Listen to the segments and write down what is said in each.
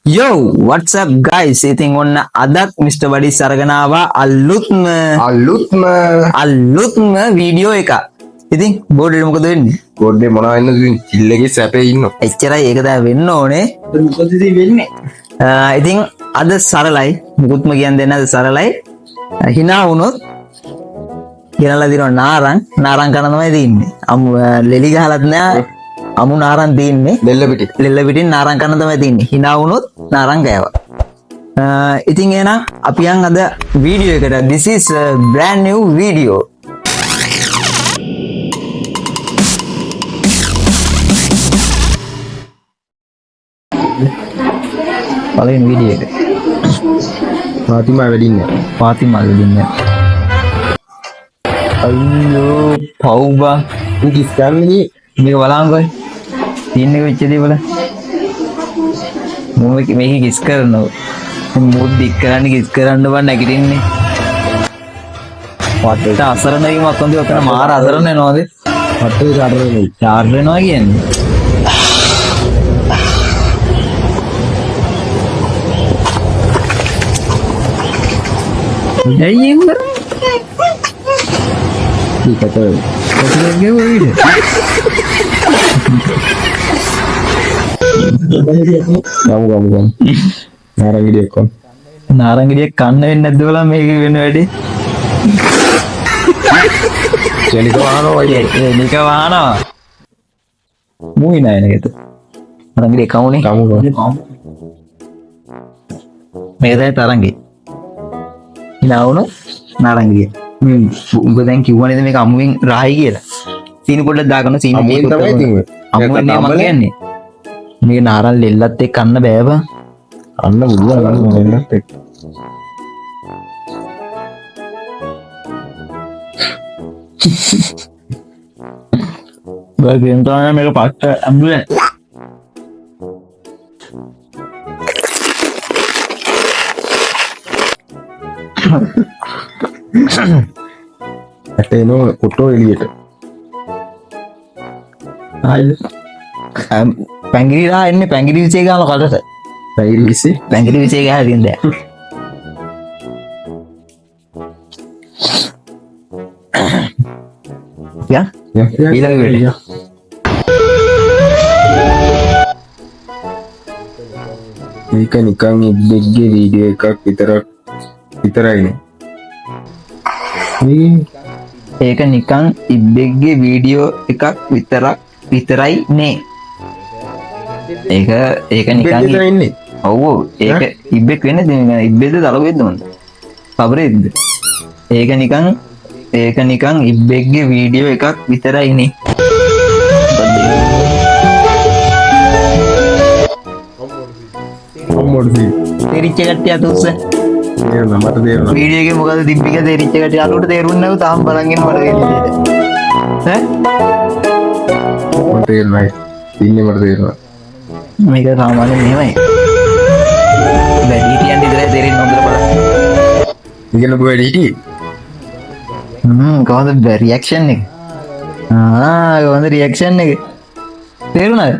Yo, what's up guys? ඉතින් ඔන්න අදත් Mr. Buddy අරගෙන ආවා අලුත්ම වීඩියෝ එකක්. ඉතින් බෝඩ් එක මොකද වෙන්නේ? බෝඩ් එක මොනවා වෙන්නද? ඉතින් චිල් එකේ සැපේ ඉන්නවා. එච්චරයි ඒක තමයි වෙන්න ඕනේ. මොකද ඉතින් වෙන්නේ? ඉතින් අද සරලයි. මුකුත්ම කියන්න දෙන්න අද සරලයි. hina වුණොත් ගෙනලා දිනවා නාරං කන තමයි තින්නේ. අමු ලෙලි ගහලත් නෑ. අමු නාරං තින්නේ. ලෙල්ල පිටින් නාරං කන තමයි තින්නේ. hina වුණොත් නාරං ගෑවා. ඉතින් එහෙනම් අපි යන් අද වීඩියෝ එකට. This is a brand new video. පළවෙනි වීඩියෝ එක. පාතිමා වෙඩින්නේ. අයියෝ පව්බා. ඉතින් කිස්කන්නේ මේක බලංගොයි. තියන්නේ වෙච්ච දේ බල. මේක කිස් කරනවා. මොකද දික් කරන්න කිස් කරන්න බෑ නැගිටින්නේ. වටේට අසරණ වීමක් වන්දි ඔතන මාර අසරණ වෙනවද? වටේ චාර්ජ් වෙනවා කියන්නේ. දැන් ගමු නාරංගිරිය කන්න වෙන්නේ නැද්ද බලන්න මේක වෙන වැඩේ. ජනික වාහනවා මූවි නෑ නේද? නාරංගිරිය කමුනේ. මේක තමයි තරංගේ. ඉනාවුණු නාරංගිරිය. උඹ දැන් කිව්වා නේද මේක අමුවෙන් රායි කියලා. සීනි පොඩ්ඩක් දාගන්න සීනි අමුවෙන් තමයි තින්නේ. අමුවෙන් මම කියන්නේ. මේක නාරල් ලෙල්ලත් එක්ක කන්න බෑ බං. අන්න බුදුන් වෙන්නත් එක්ක. බගෙන් තමයි මේක පට්ට අම්බුලේ. ඇටේනෝ ෆොටෝ එළියට. පැංගිරිලා එන්නේ පැංගිරි විසේ ගාලා කඩට. පැංගිරි විසේ ගහලා තියන්න දැන්. යා ඊළඟ වීඩියෝ. මේක නිකන් ඉබ්බෙක්ගේ වීඩියෝ එකක් විතරයිනේ. ඒක නිකන් ඉබ්බෙක්ගේ වීඩියෝ එකක් විතරයි නේ. ඒක නිකන් ඉන්නේ. ඔව් ඒක ඉබ්බෙක් වෙන්නේ ඉබ්බෙක්ද දලුවෙද්ද මොන්ද? කබරේද්ද? ඒක නිකන් ඉබ්බෙක්ගේ වීඩියෝ එකක් විතරයි නේ. තේරිච්ච කට්ටිය අතොස්ස. මට තේරුණා. වීඩියෝ එකේ මොකද තිබ්බික තේරිච්ච කට්ටිය අලුට තේරුන්නේ නැව තාම බලන් ඉන්න මට වෙන්නේ. මට තේරුණා. ඉන්නේ මට තේරුණා. මේක සාමාන්‍යයෙන් මෙහෙමයි. වැඩි හිටියන් විතරයි තේරෙන්නේ හොඳට බලන්න. ඉගෙන වැඩි හිටියේ. කොහොමද රියැක්ෂන් එක? කොහොමද රියැක්ෂන් එක? තේරුණාද?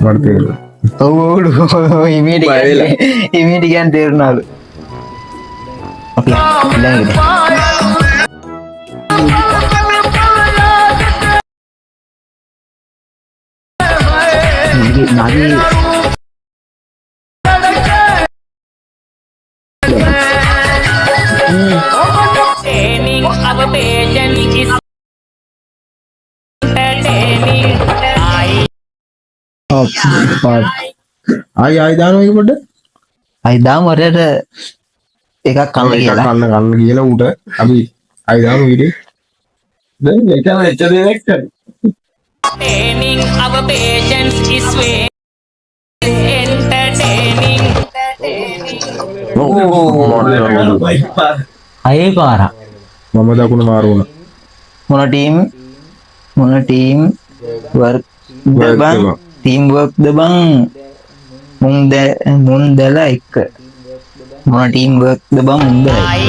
මට තේරුණා. ඔව් ඉමීඩියට් ගියන් තේරුණාලු. අපි ළඟට. नादी entertaining our patient is entertaining ආයි දානවා එක පොඩ්ඩ. අයි දාම වරට එකක් කන්න කියලා උට අපි ආයි දාමු වීඩියෝ. දැන් එකම එච්චර දෙයක් කරේ. entertaining our patients is way entertaining අයේ පාර මම දකුණ මාරු වුණා. මොන ටීම් වර්ක් බං මුන් දැලා එක්ක මොන ටීම් වර්ක් ද බං මුන් දැලා ay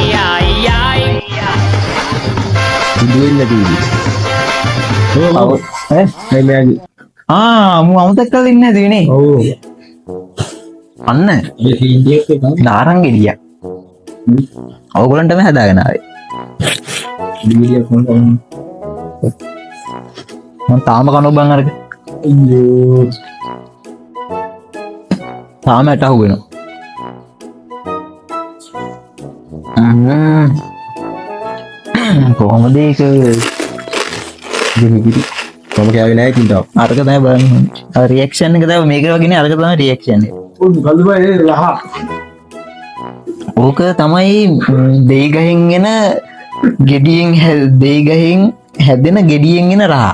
ඉදුවෙන්න තියෙන්නේ. ඔව් ඈ මේ මු අමතක් කරලා ඉන්නේ නැති වෙනේ. ඔව් අන්න මේ හින්දියක් එක නාරං ගෙඩියක්. ඕගොල්ලන්ටම හදාගෙන ආවේ. විදියක් මොනවා මම තාම කනෝ බං අරක. අයියෝ තාම ඇට අහුවෙනවා. කොහොමද ඒක ගිනි මම කෑවේ නැහැ ඉතින් තාම අරක තමයි බලන්න. අර රියැක්ෂන් එක තමයි මේක වගේනේ අරක තමයි රියැක්ෂන් එක. ගල්බයි ලහ ඕක තමයි දෙයි ගහෙන් එන ගෙඩියෙන් දෙයි ගහෙන් හැදෙන ගෙඩියෙන් එන රහ.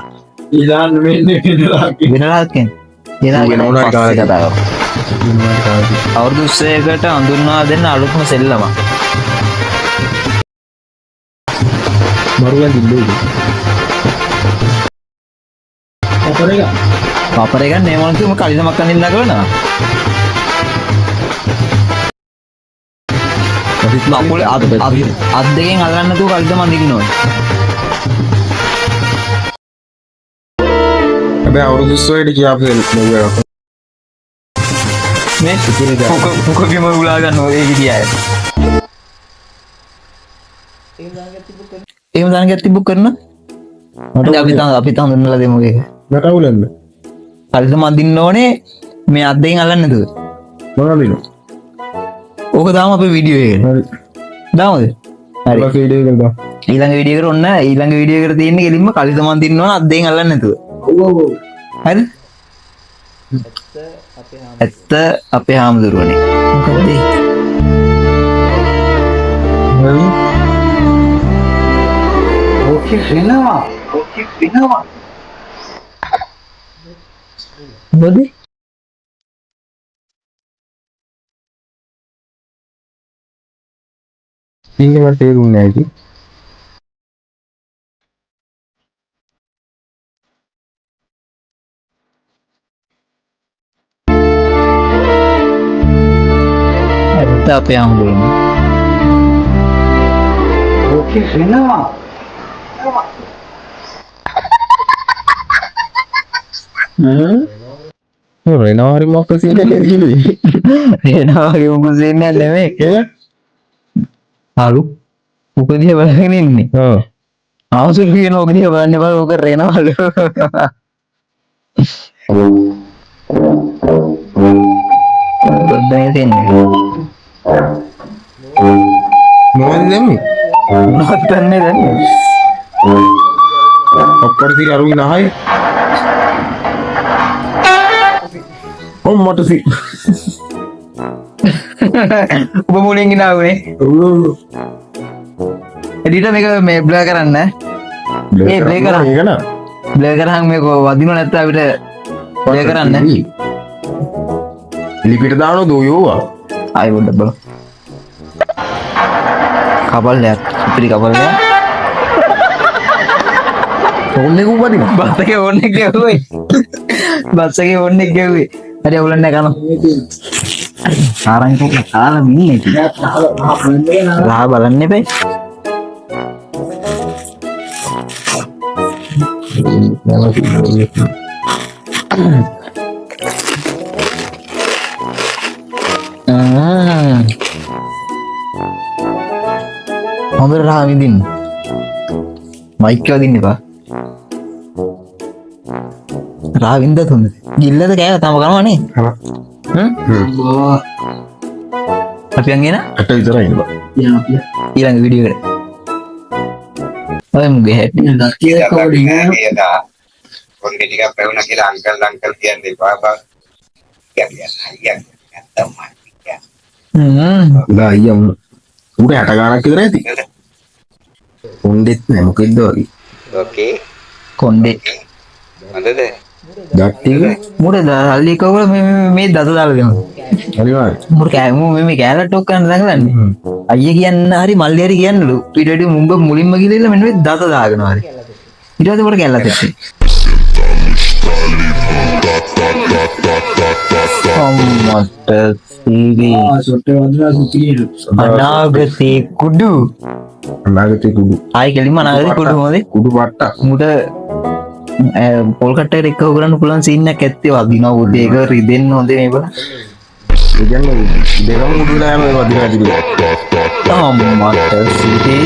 ඉලාන් වෙන්නේ කෙනලාගේ වෙනලාක්ෙන් අවුරුදු 20කට අඳුන්වා දෙන්න අලුත්ම සෙල්ලම. මරුවන් දිල්ලේ පාපර එක නේ මොනද උඹ කලිසමක් අඳින්න කරනවා. අපුල අත් දෙකෙන් අල්ලන්න තු කලිසම අඳින්න ඕනේ. හැබැයි අවුරුදු 20ට කියාපු නෙවෙයි මේ පුක බිම උලා ගන්න ඔය විදියයි. එහෙම දානගත්ත තිබ්බ කරන මට අපි හඳුන්වලා දෙමු ඒක. මට අවුලන්න කලිසම අඳින්න ඕනේ මේ අත් දෙකෙන් අල්ලන්න නේද? මොනවද දිනු ඕක දාම අපේ වීඩියෝ එකේ. හරි දාමද? හරි. ඔක වීඩියෝ එකක් දාන්න ඊළඟ වීඩියෝ එකට ඔන්න ඊළඟ වීඩියෝ එකට තියෙන්නේ කෙලින්ම කලිසම අඳින්න ඕන අත් දෙකෙන් අල්ලන්න නැතුව. ඔව් හරිද? ඇත්ත අපේ හාමුදුරුවනේ. මොකද ඒ? ඕකේ වෙනවා. මොකද? ඉන්නේ මට තේරුන්නේ නැහැ ඉතින් ඇත්ත අපේ හාමුදුරුවනේ. ඕකේ වෙනවා. රේනවා හරි මොකක් කියන්නේ කිව්වේ එනවා වගේ මොකද දෙන්නේ නෙමෙයි. හලු උපදිය බලගෙන ඉන්නේ. ඔව් ආවසුල් කියන ඔකදිය බලන්න බල ඔක රේනවලු. බද්දේ තින්නේ. මොකද දෙන්නේ නෝතන්නේ දැන්. ඔක්කොම තිර අරුයි නැහැ මට සි ඔබ මුලින් ගිනාවනේ. එඩිට මේක මේ බ්ලර් කරන්න. ඒ බ්ලර් කරන්න. ඒක නා බ්ලර් කරාම මේක වදිනව නැත්නම් අපිට බ්ලර් කරන්න. ලිපිට දානවද ඔයෝවා ආයි පොඩ්ඩක් බලමු. කපල්ලයක් ඉතිරි කපල්ලයක්. ඕන්නේ කොහොමද බස් එකේ ඕන්නේ ගැව්වේ. බස් එකේ ඕන්නේ ගැව්වේ. හරි අවුලක් නැහැ කනවා. ආරංචි කාලා මින්නේ. රහ බලන්න එපේ. හොඳට රහ විඳින්න. මයික් එක දින්න එපා. රහ විඳ තුනද? ගිල්ලද කෑව තම කනවනේ. අපි යන්නේ නා? අට විතරයි ඉන්න බා ඊළඟ වීඩියෝ එකට. ඔය මුගේ හැටි. කොන්දේ ටිකක් පැවුණා කියලා අංකල් කියන්නේ බාබා කියන්නේ නැත්තම් උදා අයියා උඩ 60 ගාණක් විතර ඇති කොණ්ඩෙත් නෑ මොකෙද්ද වගේ ඕකේ කොණ්ඩේ හොඳද ගට්ටික මුඩ දල්ලි කවල මේ දත දාලා දෙනවා. අනිවාර්ය මුඩ කෑමු මේ කෑලට් ඔක් ගන්න දඟලන්නේ. අයියා කියන්න හරි මල්ලි හරි කියන්නලු. ඊට වඩා මුඹ මුලින්ම ගිහලා මෙන්න මේ දත දාගෙනවා හරි. ඊට පස්සේ උඩ කැල්ලත් එක්ක. අම්මට සීවි අනාගතේ කුඩු අනාගතේ කුඩු ආයි කෙලින්ම අනාගතේ කුඩු මොකද කුඩු පට්ට මුට පොල් කට්ටයට එක්කව කරන්න පුළුවන් සීන් එකක් ඇත්තේ වදිනවා උදේ ඒක රිදෙන්න හොඳ නේ බල ඒ කියන්නේ දෙකම උඩුලාම වදින ඇතිලා. මට සිටි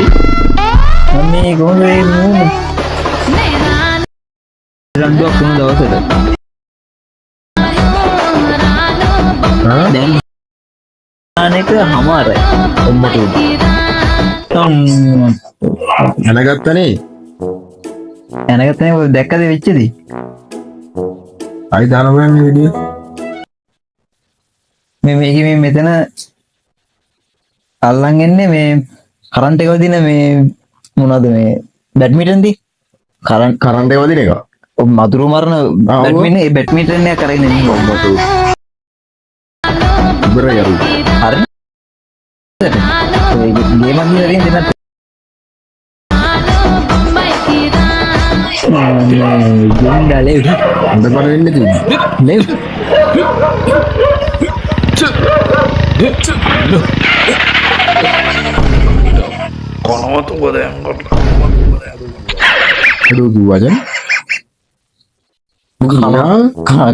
අනේ කොහොමද මේ රණ්ඩුවක් වුණ දවසට දැන් අනේක හමාරයි ඔම්මට එනගත්තනේ. එනගත්තනේ ඔය දැක්කද වෙච්චදී අයි දානවා මේ වීඩියෝ. මේ මෙතන අල්ලන් එන්නේ මේ කරන්ට් එක වදින මේ මොනවද මේ බැඩ්මින්ටන් දී කරන්ට් එක වදින එක. ඔය මදුරු මරන බැඩ්මින්ටන් ඒ බැඩ්මින්ටන් එක කරගෙන ඉන්නේ ඔම්මට ඉබරයි අර. හරි ඒ ගේම් එකක් දිහා දෙන්න ගුණ්ඩලේ හොඳ බර වෙන්නේ තියෙන්නේ. ලෙව් අඩෝ කිව්වද?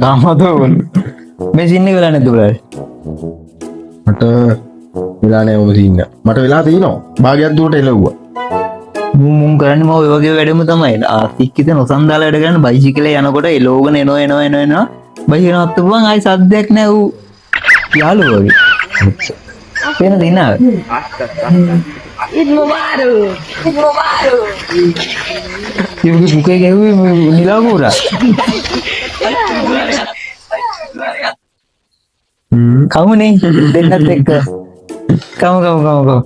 කාමතෝ මේ සින්න වෙලා නැද්ද බලන්න මට වෙලා නෑ ඔබ සින්න. මට වෙලා තියෙනවා. භාගයක් දුරට එළවුවා. මුන් කරන්නේ මම ඔය වගේ වැඩම තමයි ආසික්කිත නොසන්දාලා වැඩ කරන බයිසිකලේ යනකොට එලෝගන එනවා බයිසිකල නවත්තපුවාන් ආයි සද්දයක් නෑ ඌ යාළුවෝ වගේ වෙන දිනාව යෝගි බුකේ ගැහුවේ නිලා කෝරා කවුනේ දෙන්නත් එක්ක කවු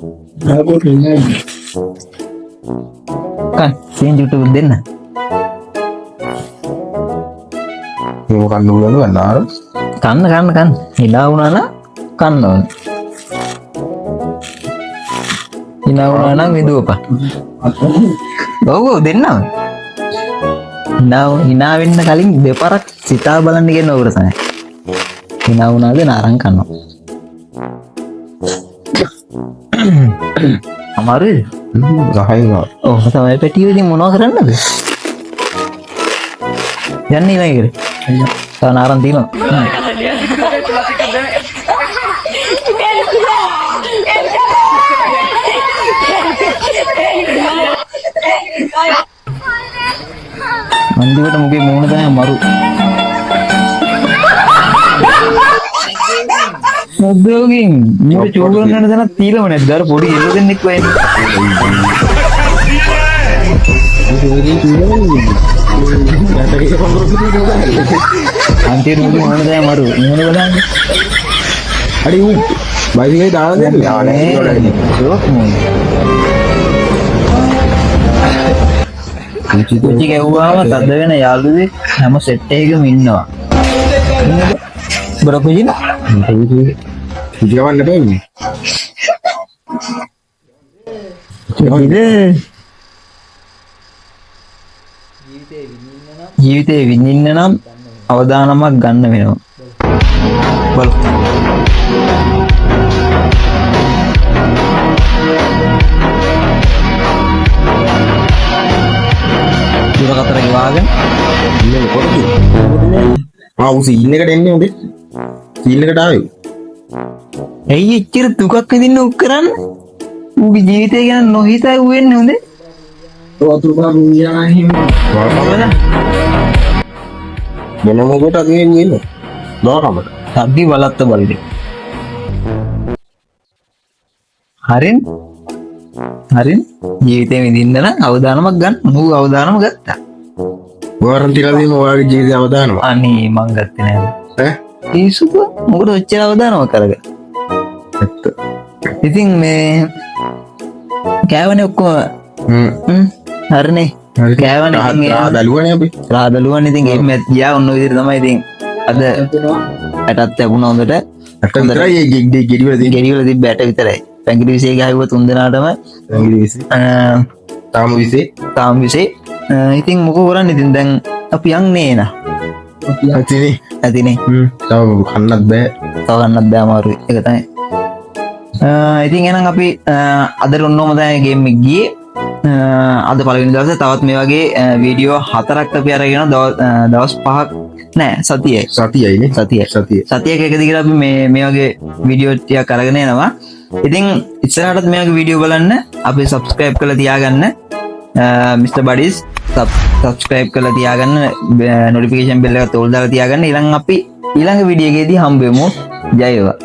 kan sini YouTube දෙන්න ඒක කන්න උනන ගන්නාර කන්න හිනා වුණා නම් කන්න ඕන හිනා වුණා නම් විදුවපන් ඔව් දෙන්නම හිනා වෙන්න කලින් දෙපාරක් සිතා බලන්න කියන උර තමයි හිනා වුණාද නාරං කනවා අමාරුයි ගහයිවා. ඔව් තමයි පැටියෝ ඉතින් මොනව කරන්නද යන්නේ ඊළඟට තාන ආරන් දිනවා මන්දිවට මුගේ මූණ තමයි මරු මොද්දෝගින් මේ චෝගන් යන දන තීලම නැද්ද අර පොඩි එළු දෙන්නෙක් වෙන්නේ අන්තිමට මුගේ මූණ තමයි මරු මූණ බලන්න හරි ඌ බයිසිකලේ දාලා දෙන්න. කුචි ගැව්වාම තද වෙන යාළුවෙක් හැම සෙට් එකකම ඉන්නවා බර කුචි ගවන්න බෑ. ජීවිතේ විඳින්න නම් අවදානමක් ගන්න වෙනවා බලන්න දුරකතර ගෙවාගෙන ඉන්නේ කොටද? ආ උසි ඉන්න එකට එන්නේ උඹේ. සීල් එකට ආවේ. ඇයි එච්චර දුකක් විඳින්න උක් කරන්නේ? ඌගේ ජීවිතය ගැන නොහිතා ඌ වෙන්නේ හොඳේ. වතුර පාන ගියා හිම. මොන මොකට අදින් ඉන්නේ? දවකමට. සද්දි බලත්ත බලදි. හරින් ජීවිතේ විඳින්න නම් අවදානමක් ගන්න. ඌ අවදානම ගත්තා. වරන් තියලා දෙන්න ඔයාගේ ජීවිතය අවදානම. අනේ මං ගත්තේ නෑ. ඈ? ඒසුක මොකද ඔච්චර අවදානමක් කරගන්න? ඇත්ත. ඉතින් මේ කෑවනේ ඔක්කොම හරිනේ කෑවනේ දලුවනේ අපි රාදලුවන් ඉතින් ගෙම් එකක් ගියා ඔන්න ඔය විදිහට තමයි ඉතින් අද ඇටත් ලැබුණා හොඳට ඇට විතරයි ඒ ගෙඩිවල තියෙන ගෙඩිවල තිබ්බ ඇට විතරයි පැංගිරි විසේ ගහුවා තුන් දෙනාටම පැංගිරි විසේ තාම විසේ ඉතින් මොකෝ කරන්නේ ඉතින් දැන් අපි යන්නේ නා ඇතිනේ තව කන්නත් බෑ ගන්නත් බෑ අමාරුයි ඒක තමයි ඉතින් එහෙනම් අපි අද ඔන්නෝම තමයි ගේම් එක ගියේ අද පළවෙනි දවසේ තවත් මේ වගේ වීඩියෝ 4ක් අපි අරගෙන දවස් 5ක් නෑ සතියයි සතියයිනේ. සතිය සතියක එක දිගට අපි මේ වගේ වීඩියෝ ටිකක් අරගෙන එනවා. ඉතින් ඉස්සරහටත් මේ වගේ වීඩියෝ බලන්න අපි subscribe කරලා තියාගන්න. Mr. Buddies subscribe කරලා තියාගන්න, notification bell එක තෝල් දාලා තියාගන්න. ඊළඟ වීඩියෝ එකේදී හම්බ වෙමු. ජය වේවා.